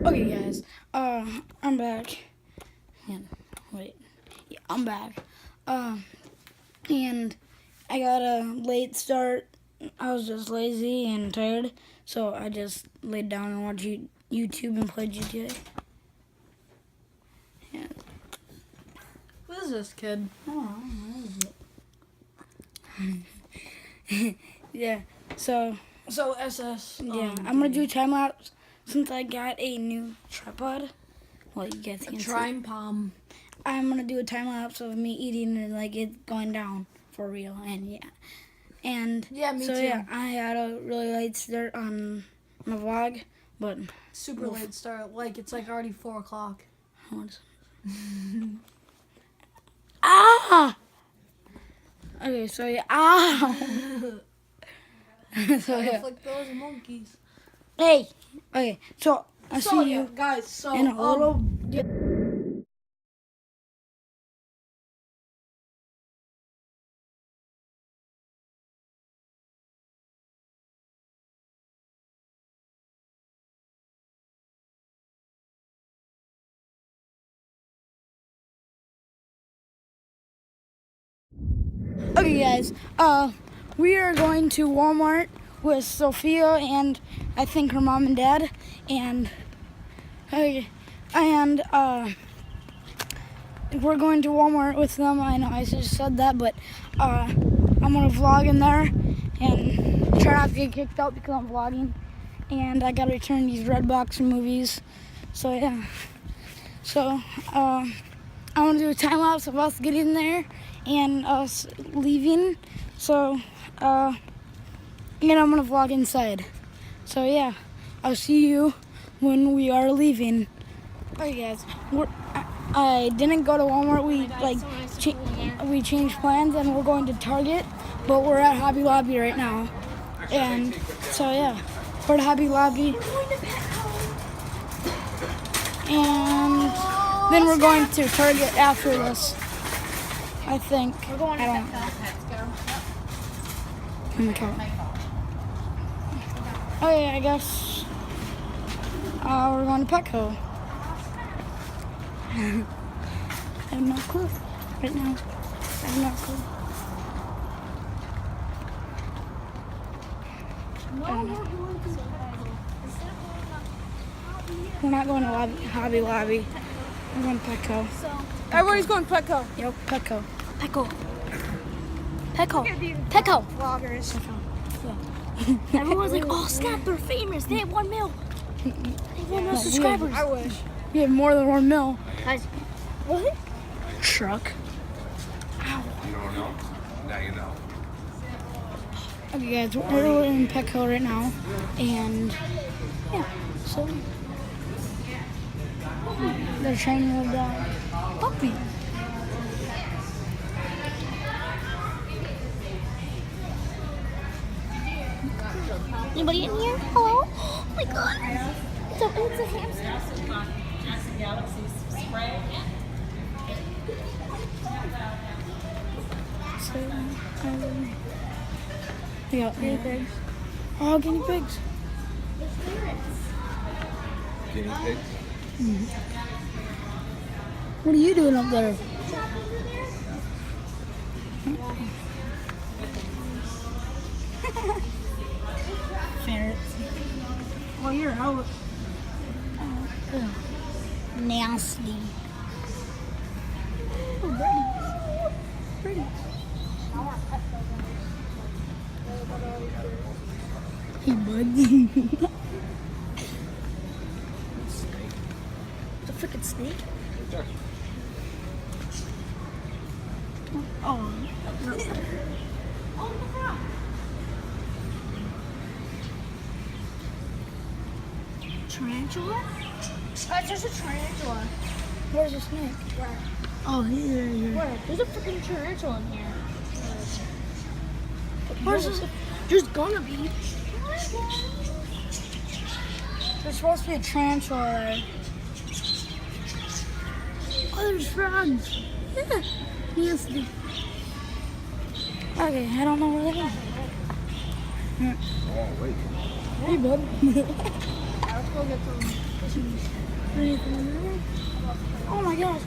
Okay, guys. I'm back. And wait, yeah, I'm back. And I got a late start. I was just lazy and tired, so I just laid down and watched YouTube and played GTA. Yeah. Who is this kid? Oh, yeah. So SS. yeah, I'm gonna do time lapse since I got a new tripod. Well, you guys can see. Tripod. I'm gonna do a time lapse of me eating and like it going down for real, and yeah. And Yeah, me so too. yeah, I had a really late start on my vlog, but Super late start. Like it's like already 4 o'clock. Ah! Okay, so yeah, so yeah. Like those monkeys. Hey, okay, so I'll see you guys. So in a little. Okay, guys. We are going to Walmart with Sophia and I think her mom and dad, and we're going to Walmart with them. I know I just said that, but I'm gonna vlog in there and try not to get kicked out because I'm vlogging, and I gotta return these Redbox movies. So yeah. So I want to do a time lapse of us getting there and us leaving. So and I'm gonna vlog inside. So yeah, I'll see you when we are leaving. Okay, guys, I didn't go to Walmart. We changed plans and we're going to Target, but we're at Hobby Lobby right now. And so yeah, we're at Hobby Lobby, and then we're going to Target after this. I think. We're going I to don't. Okay. Oh yeah, I guess we're going to Petco. I have no clue right now. I have no clue. We're not going to Hobby Lobby. We're going to Petco. Everybody's going Petco. Yep, Petco. Petco. Vloggers. Everyone's like, oh, Snap, they're famous. They have 1 mil. They have 1 mil subscribers. I wish. We have more than 1 mil. Guys, what? Truck. You don't know? Now you know. Okay, guys, we're in Petco right now, and yeah, so they're training a dog, puppy. Anybody in here? Hello? Oh my god. It's a hamster. So, yeah, guinea pigs. Oh, guinea pigs. Guinea pigs? What are you doing up there? Ferrets. Well, you're out. Nasty. Oh, pretty. Hey, bud. It's a freaking snake. Oh. Tarantula? Guys, there's a tarantula. Where's the snake? Where? Oh, here. Where? There's a freaking tarantula in here. Where's this? There's gonna be. There's supposed to be a tarantula there. Oh, there's frogs. Yeah. Nasty. Okay, I don't know where they are. Oh, wait. Hey, bud. to go get some fishies. Oh my gosh.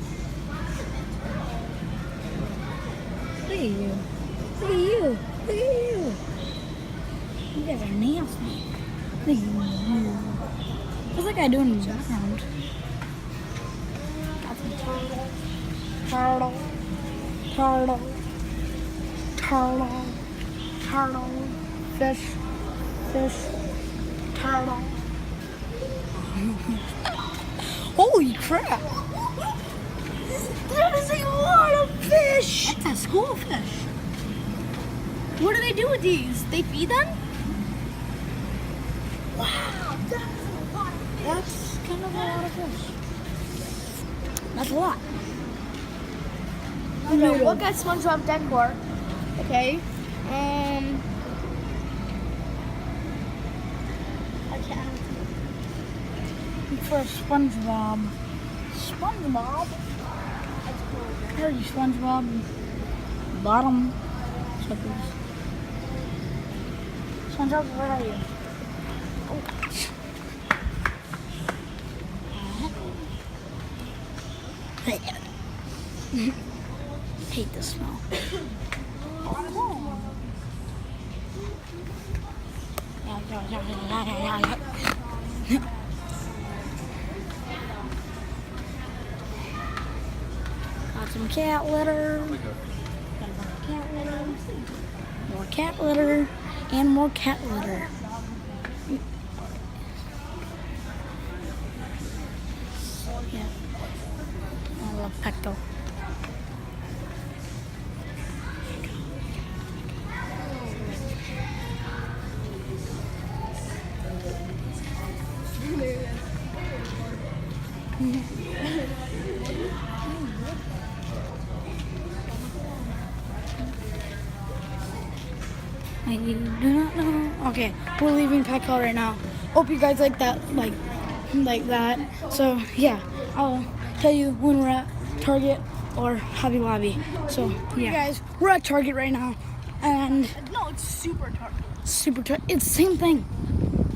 Look at you. Look at you. Look at you. You guys are nasty. Look at you. What's that guy doing in the background? Turtle. Turtle. Turtle. Turtle. Fish. Fish. Turtle. Holy crap! That is a lot of fish! That's a school fish. What do they do with these? They feed them? Wow, that is a lot of fish. That's kind of a lot of fish. That's a lot. Okay, look at SpongeBob decor. Okay. For SpongeBob. SpongeBob? Where are you, SpongeBob? Bottom. SpongeBob, where are you? Hate the smell. Got some cat litter. More cat litter. And more cat litter. Yeah. I love Pecto. I do not know. Okay, we're leaving Petco right now. Hope you guys like that, like that. So yeah, I'll tell you when we're at Target or Hobby Lobby. So yeah, guys, we're at Target right now, and No, it's super Target. it's the same thing.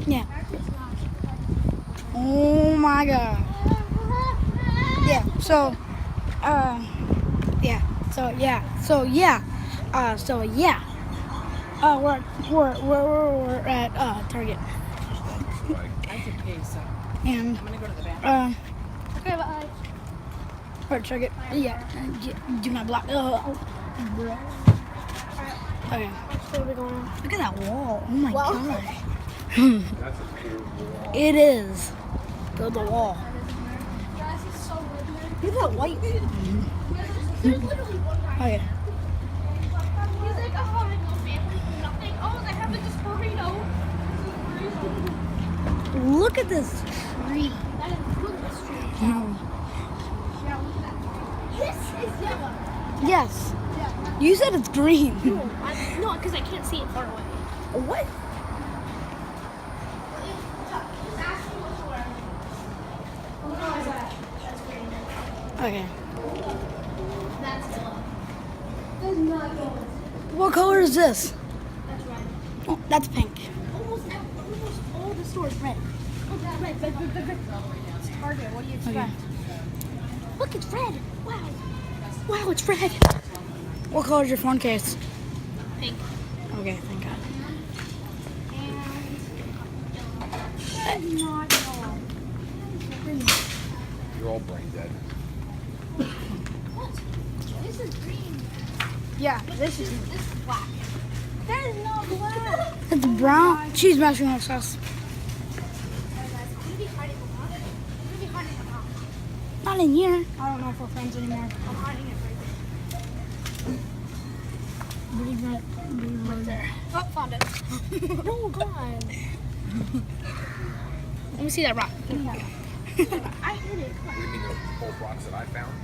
Yeah. Oh my god. Yeah. So, yeah. So yeah. We're at Target. I can pay some. And I'm gonna go to the bathroom. Okay, bye. we're at Target. Yeah. Do not block. Okay. Where are we going? Look at that wall. Oh my Wow. gosh. That's a cool wall. It is. The wall. Look at that white. There's literally one guy. Okay. He's like, oh, I have no family, nothing. Oh, I have this burrito. Look at this tree. That is look at this tree. This is yellow. Yes. You said it's green. No, because I can't see it far away. What? Okay. That's yellow. What color is this? That's red. Oh, that's pink. Almost all the stores red. Oh, that's red. It's Target. What do you expect? Look, it's red. Wow. Wow, it's red. What color is your phone case? Pink. Okay, thank God. And not yellow. You're all brain dead. What? This is green. Yeah, this is. This is black. That is not black. It's brown. She's messing with us. Maybe hiding a lot. Maybe hiding a lot. Not in here. I don't know if we're friends anymore. I'm hiding it right there. Oh, found it. No, God. Let me see that rock. I hit it. What do you mean the both rocks that I found?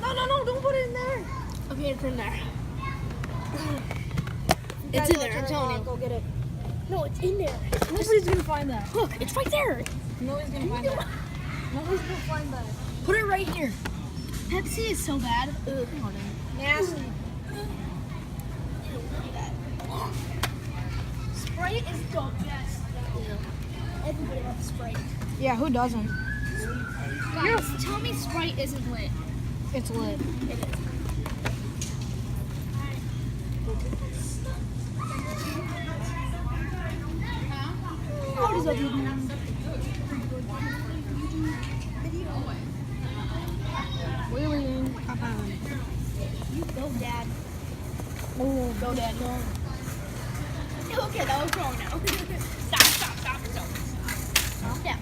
No, don't put it in there. Okay, it's in there. It's in there, I'm telling you. Go get it. No, it's in there. Nobody's gonna find that. Look, it's right there. Nobody's gonna find that. Nobody's gonna find that. Put it right here. Pepsi is so bad. Ugh. Nasty. Sprite is the best. It's love Sprite. Yeah, who doesn't? Guys, tell me Sprite isn't lit. It's lit. It is. What is that? Wheeling. You go, Dad. Oh, go dad, go. Okay, that was wrong now. Stop. Calm down.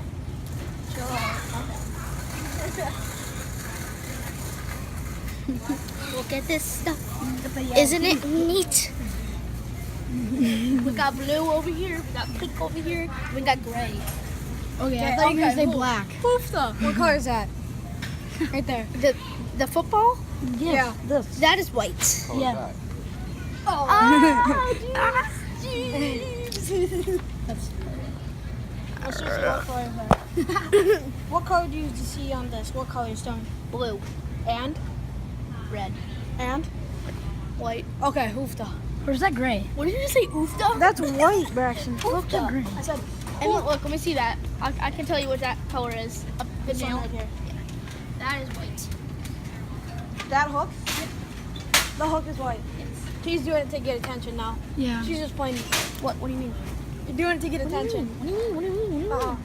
Chill out. Calm down. Look at this stuff. Isn't it neat? We got blue over here. We got pink over here. We got gray. Okay, I thought you were gonna say cool. black. Hoofda. What color is that? Right there. The football? Yeah. This. That is white. Color Yeah. that. Oh, Let's just go for that. What color do you see on this? What color is done? blue And? red And? white. Okay, hoofda. Or is that gray? What did you just say? Oofda? That's white, Braxton. Look at gray. I said. And look, let me see that. I can tell you what that color is. The This one nail. right here. That is white. That hook? The hook is white. She's doing it to get attention now. Yeah. She's just playing. What do you mean? You're doing it to get attention. What do you mean? What do you mean? What do you mean? Uh-uh.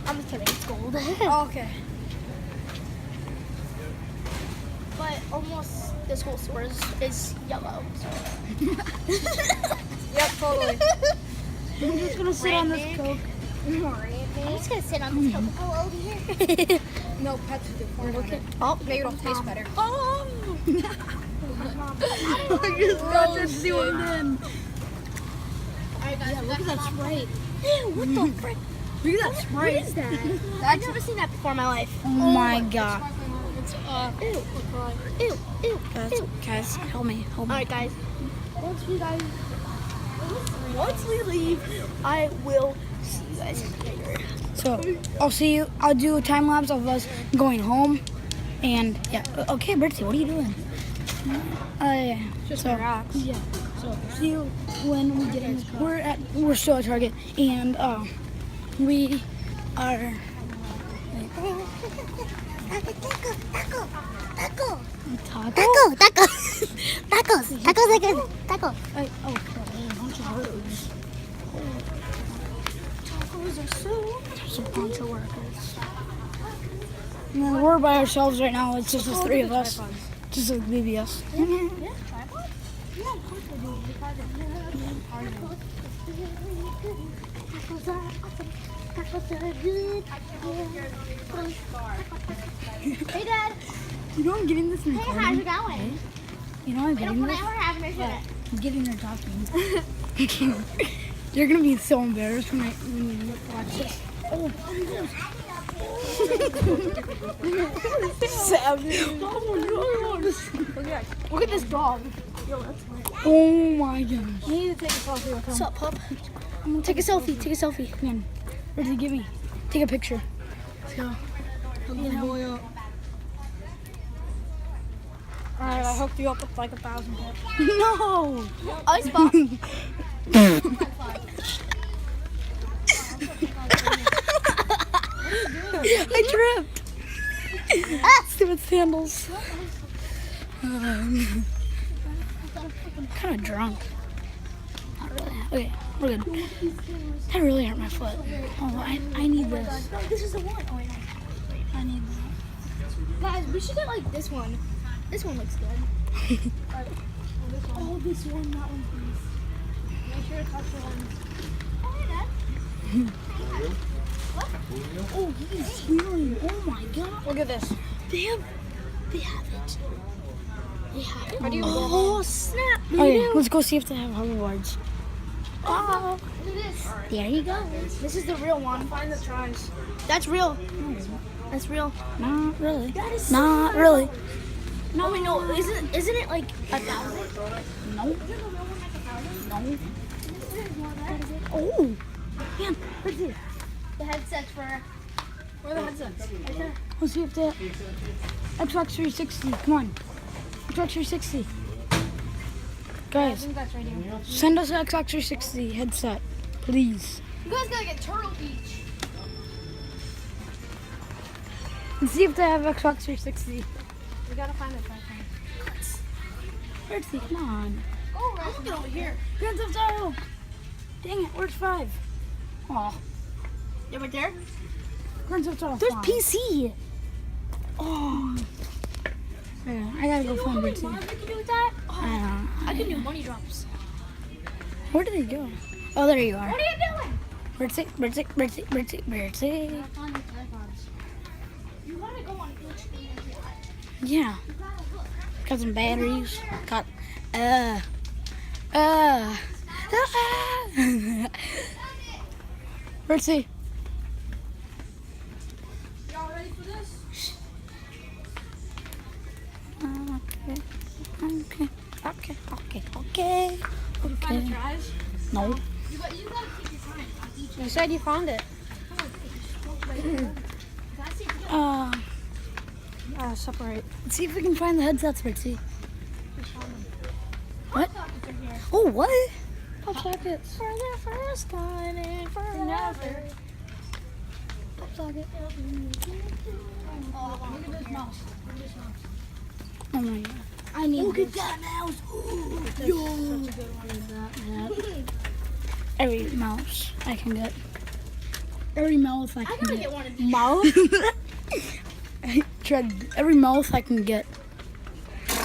I'm just kidding. It's gold. Oh, okay. But almost this whole store is yellow. Yep, totally. I'm just gonna sit on this Coke. I'm just gonna sit on this Coca-Cola over here. No, Pepsi did pour it on it. Oh, Make it all taste better. Oh! I just got to do it then. Alright, guys, look at that Sprite. Ew, what the frick? Look at that What Sprite. is that? I've never seen that before in my life. Oh my god. It's, ew, ew, ew. Guys, help me. Alright, guys. Once we leave, I will see you guys later. So, I'll see you. I'll do a time lapse of us going home. And, yeah. Okay, Bertie, what are you doing? Yeah. Just So, relax. yeah. So, see you when we get in the car. We're still at Target. And, we are... Taco? Tacos again. Taco. Hey, oh, crap, there's a bunch of workers. There's a bunch of workers. No, we're by ourselves right now. It's just the three of us. Just like BBS. Hey, Dad. You know I'm getting this in Hey, how's it going? You know I'm getting this? We're having a shit. I'm getting there talking. You're gonna be so embarrassed when you watch this. Oh, Look at this dog. oh my gosh. You need to take a selfie with him. What's up, pup? Take a selfie. Take a selfie. Come on. Where did he give me? Take a picture. Let's go. Alright, I hooked you up with like 1,000 bucks. No! Ice box. I tripped. Stupid sandals. I'm kind of drunk. Not really. Okay, we're good. That really hurt my foot. Oh, I need this. No, this is the one. Oh, wait, no. I need that. Guys, we should get like this one. This one looks good. Oh, this one, that one, please. Make sure to touch the one. Oh, hey, Dad. Oh, he's healing. Oh my god. Look at this. They have it. They have it. How do you Oh, snap. Okay, let's go see if they have hoverboards. Oh, look at this. There you go. This is the real one. Find the tries. That's real. That's real. Not really. That is Not really. No, wait, no. Isn't it like 1,000? No. No. Oh. Man, what's it? The headsets for. Where are the headsets? Right there. Let's see if they Xbox 360. Come on. Xbox 360. Guys, That's right here. send us an Xbox 360 headset, please. You guys gotta get Turtle Beach. And see if they have Xbox 360. We gotta find it. Where's the? Come on. Oh, right. Look over here. Grand Theft Auto. Dang it, where's 5? Aw. Yeah, right there. Grand Theft Auto There's 5. PC. Oh. Yeah, I gotta go find How it many too. mods we can do with that? I Oh, don't know. I can do money drops. Where did they go? Oh, there you are. What are you doing? Birdsie. You gotta go on each thing. Yeah. Got some batteries. Got, Birdsie. Y'all ready for this? Okay. Find the trash. No. You gotta take your time on each. You said you found it. Separate. Let's see if we can find the headsets, Birdsie. What? Oh, what? Pop sockets. For the first time and forever. Pop socket. Oh, look at this mouse. Oh my god. I need Look at this. that mouse. Yo. Every mouse I can get. Every mouth I I can gotta get. get one of these. Mouth? I tried every mouth I can get. We're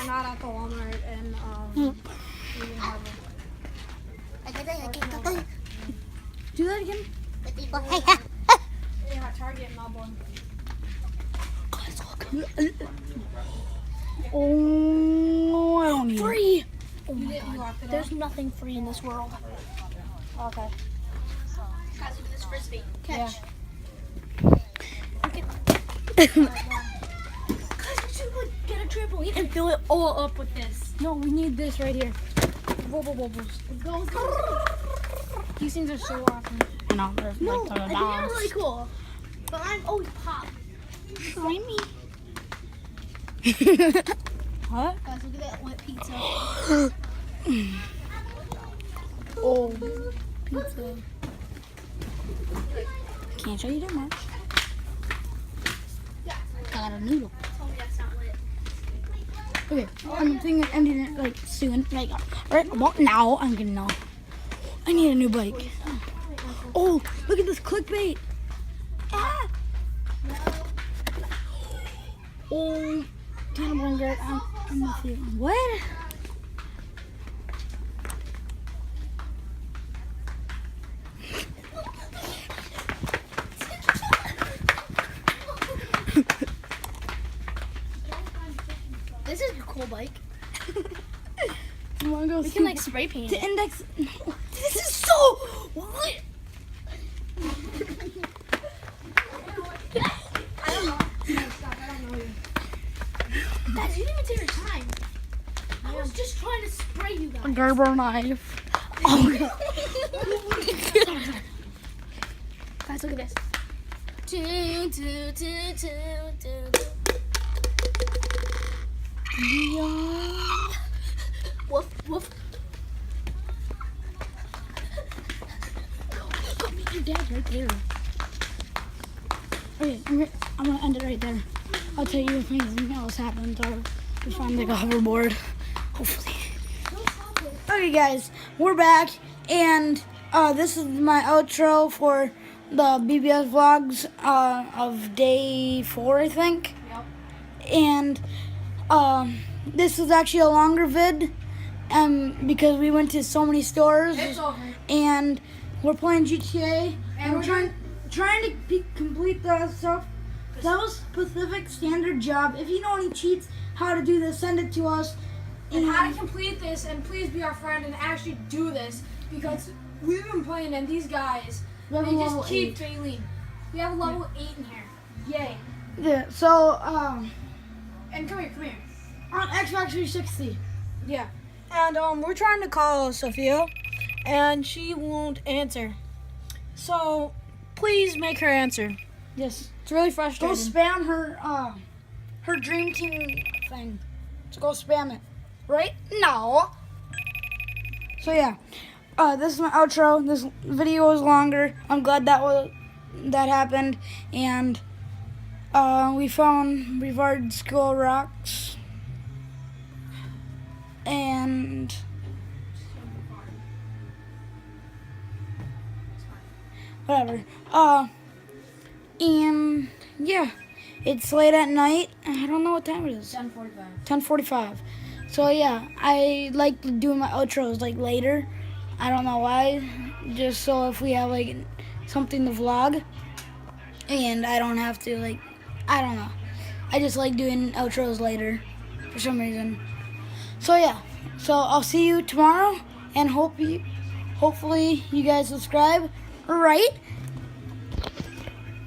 not at the Walmart and we didn't have it. Do that again. Yeah, Target and Melbourne. Oh, I don't need it. Free. Oh You my didn't god. lock it There's nothing free in this world. Okay. Guys, look at this frisbee. Yeah. Catch. Guys, we should like, get a trampoline and fill it all up with this. No, we need this right here. Bubble bubbles. Let's go. These things are so awesome. I know, there's No, like I the think they're dolls. really cool. But I'm always pop. Try me. What? Guys, look at that wet pizza. Oh, pizza. Can't show you that much. Got a noodle. Tell me that's not lit. Okay, I'm thinking of ending it like soon. Like right about now, I'm gonna know. I need a new bike. Oh, look at this clickbait. Ah. Oh, damn, I'm with you. What? This is a cool bike. You wanna go We can like spray paint to it. index? This is so lit. I don't know. Guys, you didn't even take your time. I was just trying to spray you guys. Gerber knife. Oh god. Guys, look at this. Woof, woof. Go meet your dad right there. Okay, I'm gonna end it right there. I'll tell you if anything else happens or we find like a hoverboard. Hopefully. Okay guys, we're back and this is my outro for the BBS vlogs of day 4, I think. Yep. And this is actually a longer vid because we went to so many stores It's over. and we're playing GTA and we're we're trying to complete the stuff. That was Pacific Standard Job. If you know any cheats, how to do this, send it to us. And how to complete this, and please be our friend and actually do this, because we've been playing and these guys, We have they a level just keep 8. failing. We have a level 8 in here. Yay. Yeah, so And come here. on Xbox 360. Yeah. And we're trying to call Sophia, and she won't answer. So please make her answer. Yes. It's really Go frustrating. spam her Dream Team thing. So go spam it right now. So yeah, this is my outro. This video is longer. I'm glad that that happened, and we found Brevard School rocks, and whatever. And yeah, it's late at night. I don't know what time it is. 10:45. 10:45. So yeah, I like doing my outros like later. I don't know why. Just so if we have like something to vlog, and I don't have to like, I don't know. I just like doing outros later for some reason. So yeah. So I'll see you tomorrow, and hopefully you guys subscribe, right?